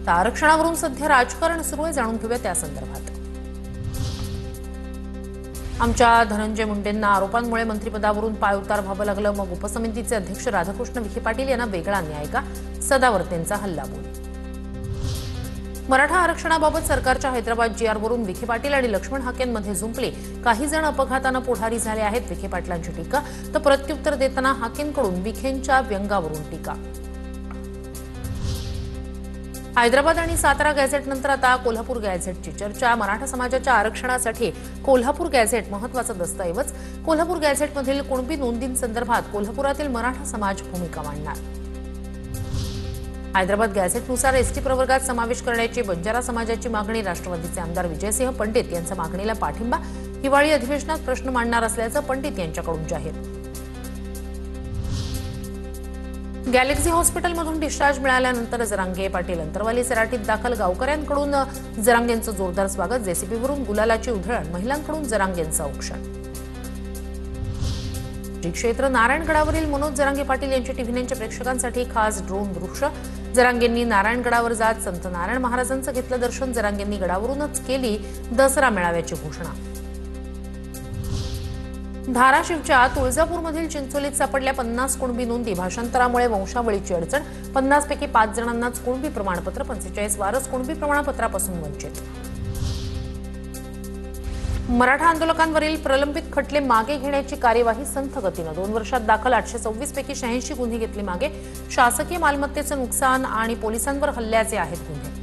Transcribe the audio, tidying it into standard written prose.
तर आरक्षणावरून सध्या राजकारण सुरू आहे, जाणून घेऊया त्या संदर्भात। आमच्या धनंजय मुंडेंना आरोपांमुळे मंत्रिपदावरून पायउतार व्हावं लागलं, मग उपसमितीचे अध्यक्ष राधाकृष्ण विखे पाटील यांना वेगळा न्याय का? सदावर्तेंचा हल्लाबोल। मराठा आरक्षणाबाबत सरकारच्या हैदराबाद जीआरवरून विखे पाटील आणि लक्ष्मण हाकेंमध्ये जुंपली। काही जण अपघातानं पुढारी झाले आहेत, विखे पाटलांची टीका। तर प्रत्युत्तर देताना हाकेंकडून विखेंच्या व्यंगावरून टीका। हैदराबाद आणि सातारा गॅझेटनंतर आता कोल्हापूर गॅझेटची चर्चा। मराठा समाजाच्या आरक्षणासाठी कोल्हापूर गॅझेट महत्त्वाचा दस्तऐवज। कोल्हापूर गॅझेटमधील कुणबी नोंदींसंदर्भात कोल्हापुरातील मराठा समाज भूमिका मांडणार। हैदराबाद गॅझेटनुसार एसटी प्रवर्गात समावेश करण्याची बंजारा समाजाची मागणी। राष्ट्रवादीचे आमदार विजयसिंह पंडित यांच्या मागणीला पाठिंबा। हिवाळी अधिवेशनात प्रश्न मांडणार असल्याचं पंडित यांच्याकडून जाहीर। गॅलेक्सी हॉस्पिटलमधून डिस्चार्ज मिळाल्यानंतर जरांगे पाटील अंतरवाली सराटीत दाखल। गावकऱ्यांकडून जरांगेंचं जोरदार स्वागत। जेसीबीवरून गुलालाची उधळण, महिलांकडून जरांगेंचं औक्षण। श्री क्षेत्र नारायणगडावरील मनोज जरांगे पाटील यांच्या टीव्ही9च्या प्रेक्षकांसाठी खास ड्रोन दृश्य। जरांगेंनी नारायणगडावर जात संत नारायण महाराजांचं घेतलं दर्शन। जरांगेंनी गडावरूनच केली दसरा मेळाव्याची घोषणा। धाराशिवच्या तुळजापूरमधील चिंचोलीत सापडल्या 50 कुणबी नोंदी। भाषांतरामुळे वंशावळीची अडचण। 50 पैकी 5 जणांनाच कुणबी प्रमाणपत्र, 45 वारस कुणबी प्रमाणपत्रापासून वंचित। मराठा आंदोलकांवरील प्रलंबित खटले मागे घेण्याची कार्यवाही संथ गतीनं। 2 वर्षात दाखल 826 पैकी 86 गुन्हे घेतले मागे। शासकीय मालमत्तेचं नुकसान आणि पोलिसांवर हल्ल्याचे आहेत गुन्हे।